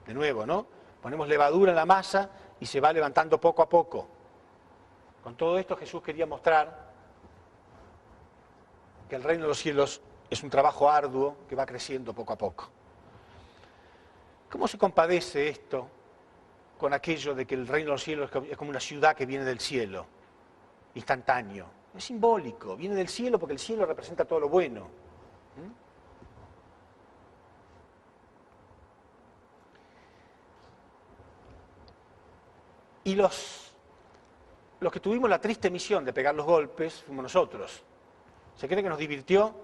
De nuevo, ¿no? Ponemos levadura en la masa y se va levantando poco a poco. Con todo esto Jesús quería mostrar que el reino de los cielos es un trabajo arduo que va creciendo poco a poco. ¿Cómo se compadece esto con aquello de que el reino de los cielos es como una ciudad que viene del cielo, instantáneo? Es simbólico, viene del cielo porque el cielo representa todo lo bueno. Y los que tuvimos la triste misión de pegar los golpes fuimos nosotros. ¿Se cree que nos divirtió?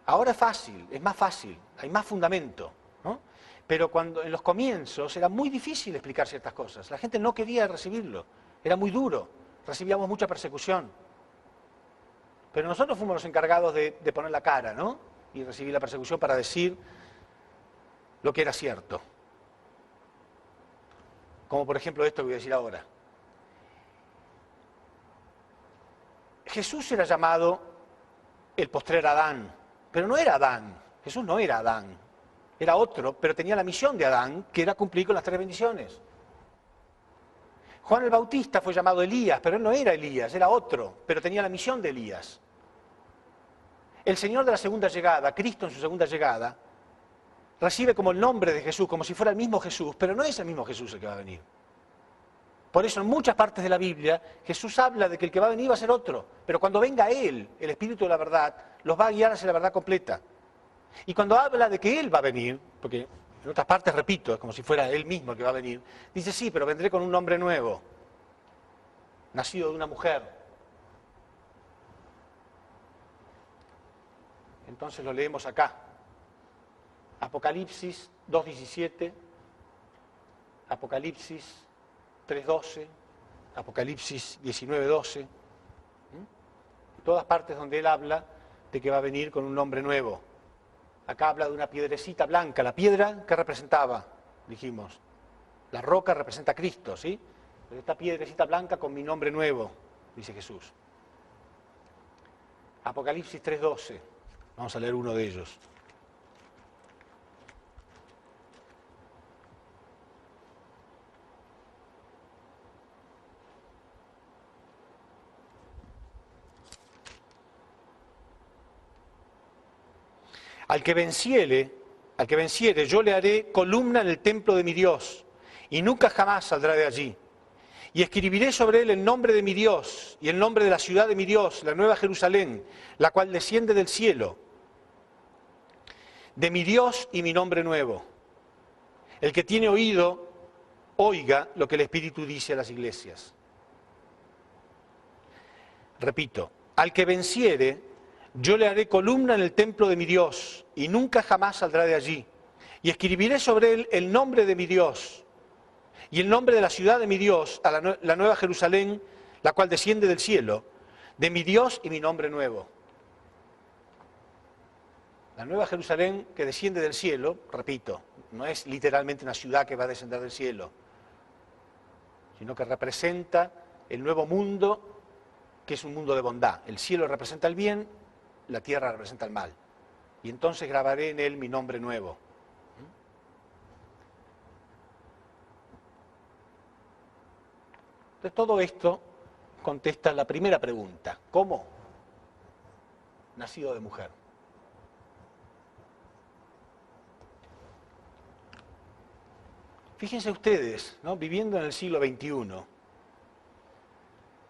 Ahora es fácil, es más fácil, hay más fundamento, ¿no? Pero cuando en los comienzos era muy difícil explicar ciertas cosas. La gente no quería recibirlo, era muy duro, recibíamos mucha persecución. Pero nosotros fuimos los encargados de poner la cara, ¿no? Y recibir la persecución para decir lo que era cierto. Como por ejemplo esto que voy a decir ahora. Jesús era llamado el postrer Adán, pero no era Adán. Jesús no era Adán, era otro, pero tenía la misión de Adán, que era cumplir con las 3 bendiciones. Juan el Bautista fue llamado Elías, pero él no era Elías, era otro, pero tenía la misión de Elías. El Señor de la segunda llegada, Cristo en su segunda llegada, recibe como el nombre de Jesús, como si fuera el mismo Jesús, pero no es el mismo Jesús el que va a venir. Por eso en muchas partes de la Biblia Jesús habla de que el que va a venir va a ser otro, pero cuando venga Él, el Espíritu de la verdad, los va a guiar hacia la verdad completa. Y cuando habla de que Él va a venir, porque en otras partes, repito, es como si fuera Él mismo el que va a venir, dice sí, pero vendré con un nombre nuevo, nacido de una mujer. Entonces lo leemos acá. Apocalipsis 2:17, Apocalipsis 3:12, Apocalipsis 19:12, en todas partes donde él habla de que va a venir con un nombre nuevo. Acá habla de una piedrecita blanca, la piedra que representaba, dijimos, la roca representa a Cristo, ¿sí? Pero esta piedrecita blanca con mi nombre nuevo, dice Jesús. Apocalipsis 3:12, vamos a leer uno de ellos. Al que venciere, yo le haré columna en el templo de mi Dios, y nunca jamás saldrá de allí. Y escribiré sobre él el nombre de mi Dios, y el nombre de la ciudad de mi Dios, la nueva Jerusalén, la cual desciende del cielo, de mi Dios y mi nombre nuevo. El que tiene oído, oiga lo que el Espíritu dice a las iglesias. Repito, al que venciere, yo le haré columna en el templo de mi Dios, y nunca jamás saldrá de allí. Y escribiré sobre él el nombre de mi Dios, y el nombre de la ciudad de mi Dios, a la nueva Jerusalén, la cual desciende del cielo, de mi Dios y mi nombre nuevo. La nueva Jerusalén que desciende del cielo, repito, no es literalmente una ciudad que va a descender del cielo, sino que representa el nuevo mundo, que es un mundo de bondad. El cielo representa el bien, la tierra representa el mal. Y entonces grabaré en él mi nombre nuevo. Entonces todo esto contesta la primera pregunta. ¿Cómo? Nacido de mujer. Fíjense ustedes, ¿no? Viviendo en el siglo XXI,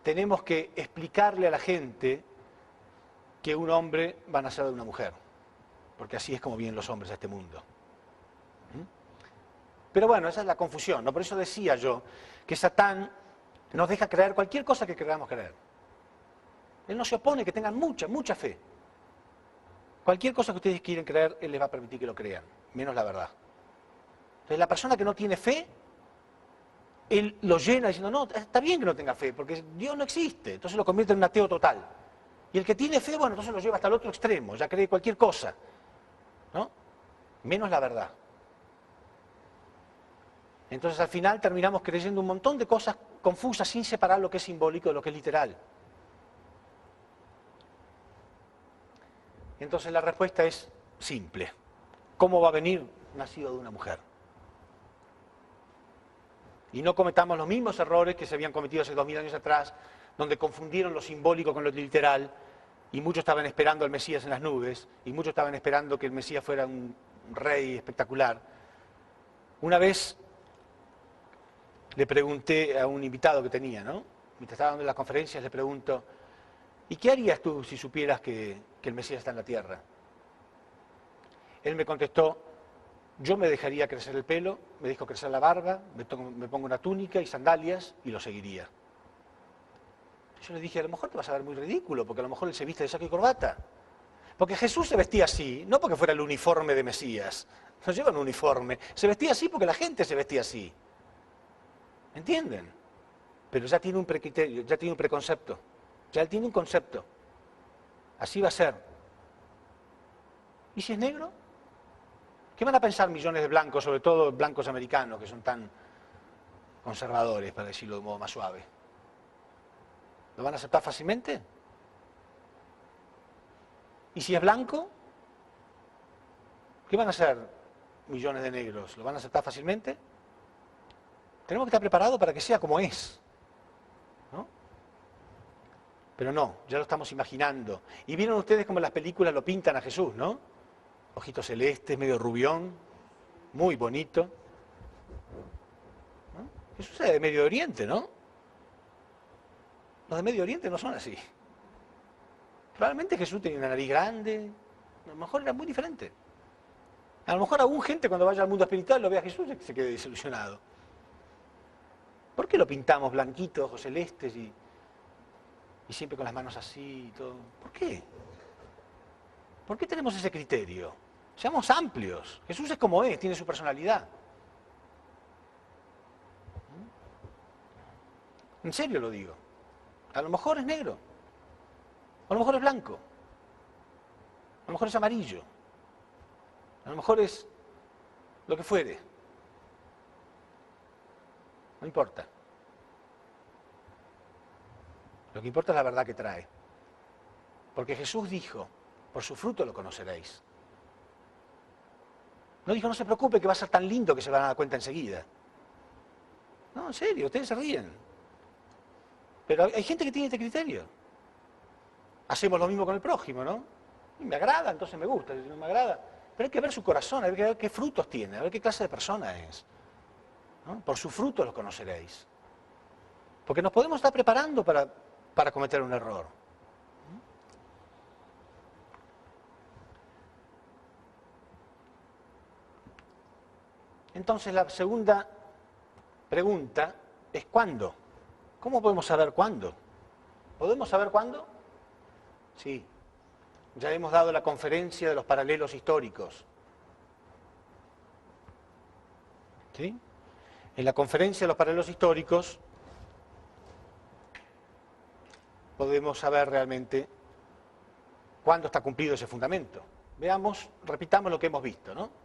tenemos que explicarle a la gente que un hombre va a nacer de una mujer, porque así es como vienen los hombres a este mundo. Pero bueno, esa es la confusión, ¿no? Por eso decía yo que Satán nos deja creer cualquier cosa que queramos creer. Él no se opone que tengan mucha, mucha fe. Cualquier cosa que ustedes quieren creer, Él les va a permitir que lo crean, menos la verdad. Entonces, la persona que no tiene fe, Él lo llena diciendo, no, está bien que no tenga fe, porque Dios no existe. Entonces lo convierte en un ateo total. Y el que tiene fe, bueno, entonces lo lleva hasta el otro extremo, ya cree cualquier cosa, ¿no? Menos la verdad. Entonces al final terminamos creyendo un montón de cosas confusas sin separar lo que es simbólico de lo que es literal. Entonces la respuesta es simple. ¿Cómo va a venir? Nacido de una mujer. Y no cometamos los mismos errores que se habían cometido hace 2000 años atrás, donde confundieron lo simbólico con lo literal, y muchos estaban esperando al Mesías en las nubes, y muchos estaban esperando que el Mesías fuera un rey espectacular. Una vez le pregunté a un invitado que tenía, ¿no? Mientras estaba dando las conferencias, le pregunto, ¿y qué harías tú si supieras que el Mesías está en la tierra? Él me contestó, yo me dejaría crecer el pelo, me dejo crecer la barba, me pongo una túnica y sandalias y lo seguiría. Yo le dije, a lo mejor te vas a ver muy ridículo, porque a lo mejor él se viste de saco y corbata. Porque Jesús se vestía así, no porque fuera el uniforme de Mesías. No lleva un uniforme. Se vestía así porque la gente se vestía así. ¿Entienden? Pero ya tiene un precriterio, ya tiene un preconcepto. Ya él tiene un concepto. Así va a ser. ¿Y si es negro? ¿Qué van a pensar millones de blancos, sobre todo blancos americanos, que son tan conservadores, para decirlo de modo más suave? ¿Lo van a aceptar fácilmente? ¿Y si es blanco? ¿Qué van a hacer millones de negros? ¿Lo van a aceptar fácilmente? Tenemos que estar preparados para que sea como es, ¿no? Pero no, ya lo estamos imaginando. Y vieron ustedes cómo las películas lo pintan a Jesús, ¿no? Ojitos celestes, medio rubión, muy bonito, ¿no? Jesús es de Medio Oriente, ¿no? Los de Medio Oriente no son así. Probablemente Jesús tenía una nariz grande, a lo mejor era muy diferente. A lo mejor aún gente cuando vaya al mundo espiritual lo vea a Jesús y se quede desilusionado. ¿Por qué lo pintamos blanquito, ojos celestes y siempre con las manos así y todo? ¿Por qué? ¿Por qué tenemos ese criterio? Seamos amplios. Jesús es como es, tiene su personalidad. En serio lo digo. A lo mejor es negro. A lo mejor es blanco. A lo mejor es amarillo. A lo mejor es lo que fuere. No importa. Lo que importa es la verdad que trae. Porque Jesús dijo, por su fruto lo conoceréis. No dijo, no se preocupe que va a ser tan lindo que se van a dar cuenta enseguida. No, en serio, ustedes se ríen. Pero hay gente que tiene este criterio. Hacemos lo mismo con el prójimo, ¿no? Y me agrada, entonces me gusta. Si no me agrada. Pero hay que ver su corazón, hay que ver qué frutos tiene, a ver qué clase de persona es. ¿No? Por su fruto los conoceréis. Porque nos podemos estar preparando para cometer un error. Entonces la segunda pregunta es ¿cuándo? ¿Cómo podemos saber cuándo? ¿Podemos saber cuándo? Sí. Ya hemos dado la conferencia de los paralelos históricos. ¿Sí? En la conferencia de los paralelos históricos podemos saber realmente cuándo está cumplido ese fundamento. Veamos, repitamos lo que hemos visto, ¿no?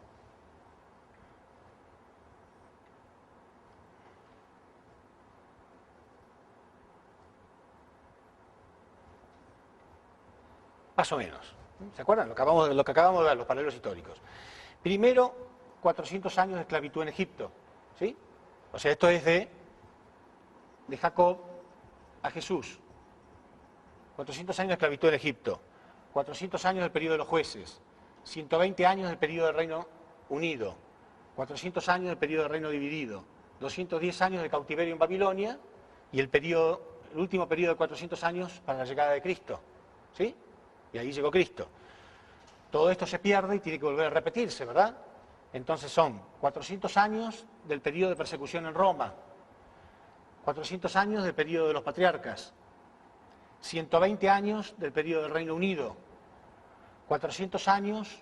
Más o menos. ¿Se acuerdan? Lo que acabamos de ver, los paralelos históricos. Primero, 400 años de esclavitud en Egipto. ¿Sí? O sea, esto es de Jacob a Jesús. 400 años de esclavitud en Egipto. 400 años del periodo de los jueces. 120 años del periodo del Reino Unido. 400 años del periodo del Reino Dividido. 210 años de cautiverio en Babilonia. Y el último periodo de 400 años para la llegada de Cristo. ¿Sí? Y ahí llegó Cristo. Todo esto se pierde y tiene que volver a repetirse, ¿verdad? Entonces son 400 años del periodo de persecución en Roma, 400 años del periodo de los patriarcas, 120 años del periodo del Reino Unido, 400 años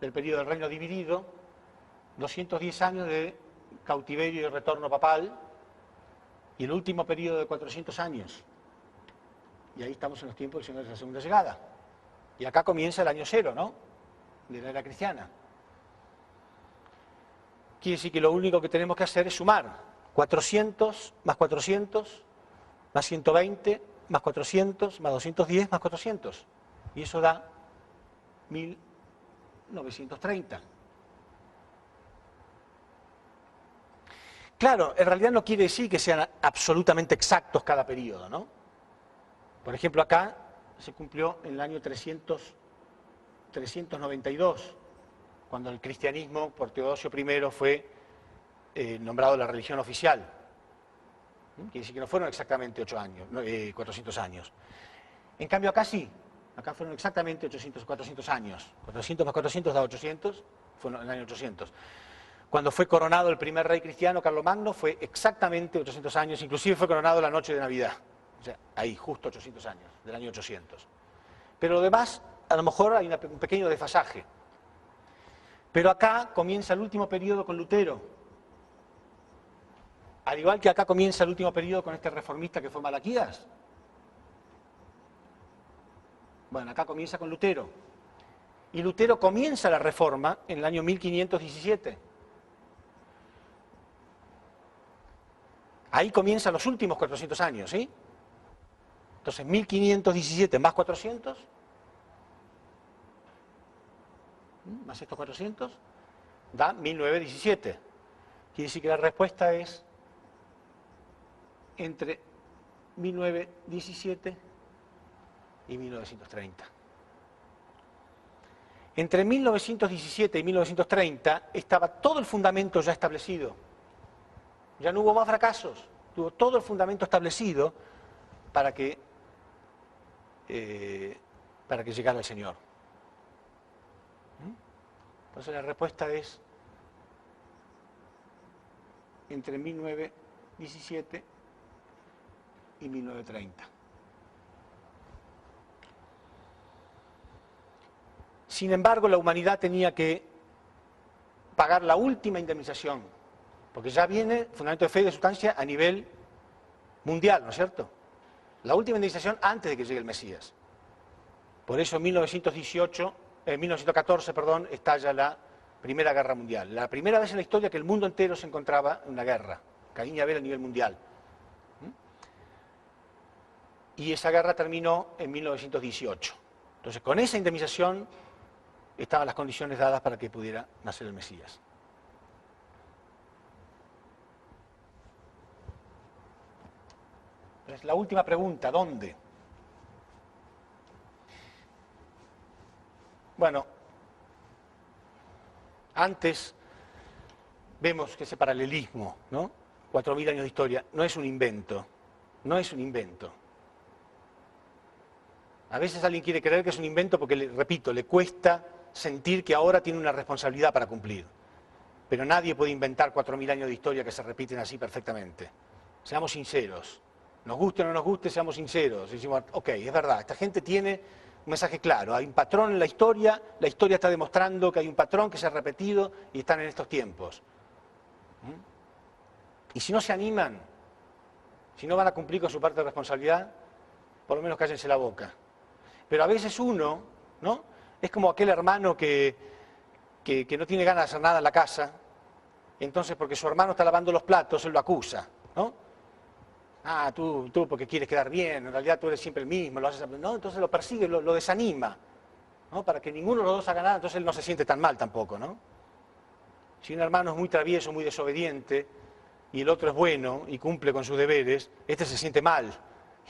del periodo del Reino Dividido, 210 años de cautiverio y retorno papal, y el último periodo de 400 años. Y ahí estamos en los tiempos del Señor de la Segunda Llegada. Y acá comienza el año cero, ¿no?, de la era cristiana. Quiere decir que lo único que tenemos que hacer es sumar 400 más 400 más 120 más 400 más 210 más 400. Y eso da 1930. Claro, en realidad no quiere decir que sean absolutamente exactos cada periodo, ¿no? Por ejemplo, acá se cumplió en el año 392, cuando el cristianismo por Teodosio I fue nombrado la religión oficial. Quiere decir que no fueron exactamente 400 años. En cambio acá sí, acá fueron exactamente 400 años. 400 más 400 da 800, fue en el año 800. Cuando fue coronado el primer rey cristiano, Carlomagno, fue exactamente 800 años, inclusive fue coronado la noche de Navidad. O sea, ahí, justo 800 años, del año 800. Pero lo demás, a lo mejor hay un pequeño desfasaje. Pero acá comienza el último periodo con Lutero. Al igual que acá comienza el último periodo con este reformista que fue Malaquías. Bueno, acá comienza con Lutero. Y Lutero comienza la reforma en el año 1517. Ahí comienzan los últimos 400 años, ¿sí? Entonces, 1517 más 400, más estos 400, da 1917. Quiere decir que la respuesta es entre 1917 y 1930. Entre 1917 y 1930 estaba todo el fundamento ya establecido. Ya no hubo más fracasos, tuvo todo el fundamento establecido para que llegara el Señor. Entonces la respuesta es entre 1917 y 1930. Sin embargo, la humanidad tenía que pagar la última indemnización, porque ya viene fundamento de fe y de sustancia a nivel mundial, ¿no es cierto? La última indemnización antes de que llegue el Mesías. Por eso en 1914, estalla la Primera Guerra Mundial. La primera vez en la historia que el mundo entero se encontraba en una guerra, Caín y Abel a nivel mundial. Y esa guerra terminó en 1918. Entonces, con esa indemnización estaban las condiciones dadas para que pudiera nacer el Mesías. Entonces, la última pregunta, ¿dónde? Bueno, antes vemos que ese paralelismo, ¿no? 4.000 años de historia, no es un invento, no es un invento. A veces alguien quiere creer que es un invento porque, repito, le cuesta sentir que ahora tiene una responsabilidad para cumplir. Pero nadie puede inventar 4.000 años de historia que se repiten así perfectamente. Seamos sinceros. Nos guste o no nos guste, seamos sinceros. Decimos, ok, es verdad, esta gente tiene un mensaje claro. Hay un patrón en la historia está demostrando que hay un patrón que se ha repetido y están en estos tiempos. Y si no se animan, si no van a cumplir con su parte de responsabilidad, por lo menos cállense la boca. Pero a veces uno, ¿no? Es como aquel hermano que no tiene ganas de hacer nada en la casa, entonces porque su hermano está lavando los platos, él lo acusa, ¿no? Ah, tú porque quieres quedar bien, en realidad tú eres siempre el mismo, lo haces, ¿no? Entonces lo persigue, lo desanima, ¿no? Para que ninguno de los dos haga nada, entonces él no se siente tan mal tampoco, ¿no? Si un hermano es muy travieso, muy desobediente, y el otro es bueno y cumple con sus deberes, este se siente mal.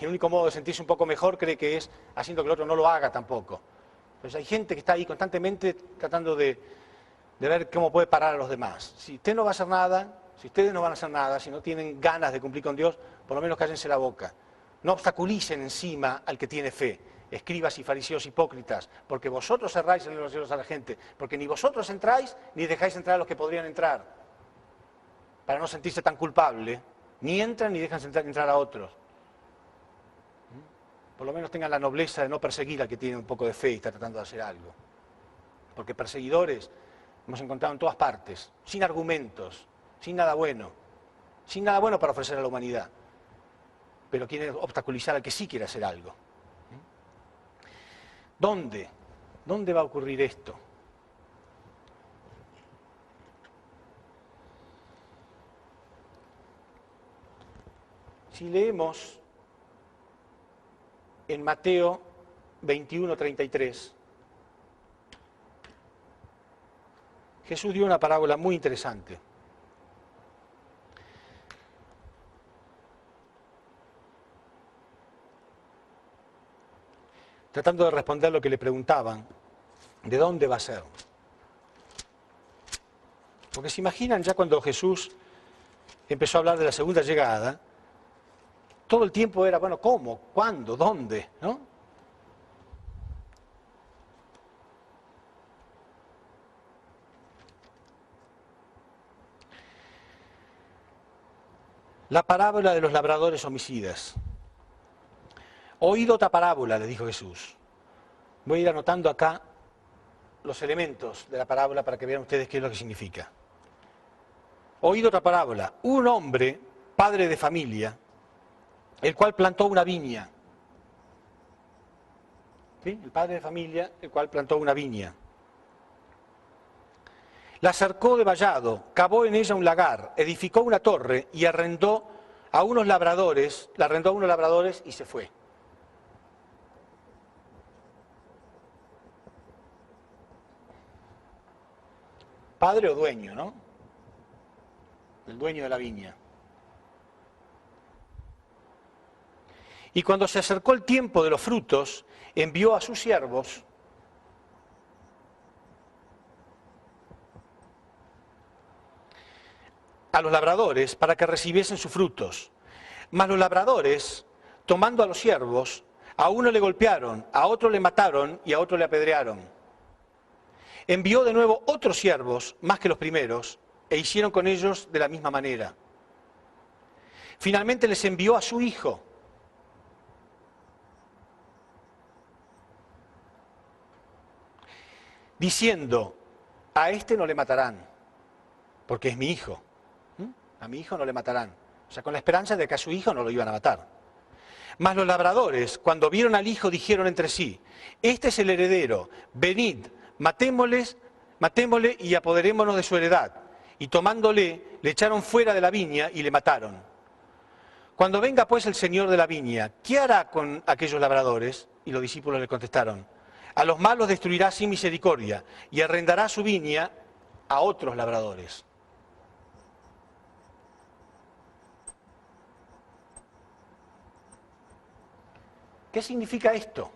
Y el único modo de sentirse un poco mejor cree que es haciendo que el otro no lo haga tampoco. Entonces hay gente que está ahí constantemente tratando de ver cómo puede parar a los demás. Si usted no va a hacer nada, si ustedes no van a hacer nada, si no tienen ganas de cumplir con Dios, por lo menos cállense la boca. No obstaculicen encima al que tiene fe. Escribas y fariseos hipócritas, porque vosotros cerráis en los cielos a la gente, porque ni vosotros entráis, ni dejáis entrar a los que podrían entrar, para no sentirse tan culpable, ni entran ni dejan entrar a otros. por lo menos tengan la nobleza de no perseguir al que tiene un poco de fe y está tratando de hacer algo. Porque perseguidores hemos encontrado en todas partes, sin argumentos, sin nada bueno para ofrecer a la humanidad, pero quieren obstaculizar al que sí quiere hacer algo. ¿Dónde? ¿Dónde va a ocurrir esto? Si leemos en Mateo 21:33, Jesús dio una parábola muy interesante. Tratando de responder lo que le preguntaban, ¿de dónde va a ser? Porque se imaginan ya cuando Jesús empezó a hablar de la segunda llegada, todo el tiempo era, bueno, ¿cómo? ¿Cuándo? ¿Dónde? ¿No? La parábola de los labradores homicidas. Oído otra parábola, le dijo Jesús. Voy a ir anotando acá los elementos de la parábola para que vean ustedes qué es lo que significa. Oído otra parábola. Un hombre, padre de familia, el cual plantó una viña. ¿Sí? El padre de familia, el cual plantó una viña. La cercó de vallado, cavó en ella un lagar, edificó una torre y arrendó a unos labradores, la arrendó a unos labradores y se fue. Padre o dueño, ¿no? El dueño de la viña. Y cuando se acercó el tiempo de los frutos, envió a sus siervos a los labradores para que recibiesen sus frutos. Mas los labradores, tomando a los siervos, a uno le golpearon, a otro le mataron y a otro le apedrearon. Envió de nuevo otros siervos, más que los primeros, e hicieron con ellos de la misma manera. Finalmente les envió a su hijo. Diciendo, a este no le matarán, porque es mi hijo. A mi hijo no le matarán. O sea, con la esperanza de que a su hijo no lo iban a matar. Mas los labradores, cuando vieron al hijo, dijeron entre sí, este es el heredero, venid, matémosle y apoderémonos de su heredad. Y tomándole, le echaron fuera de la viña y le mataron. Cuando venga pues el señor de la viña, ¿qué hará con aquellos labradores? Y los discípulos le contestaron, a los malos destruirá sin misericordia y arrendará su viña a otros labradores. ¿Qué significa esto?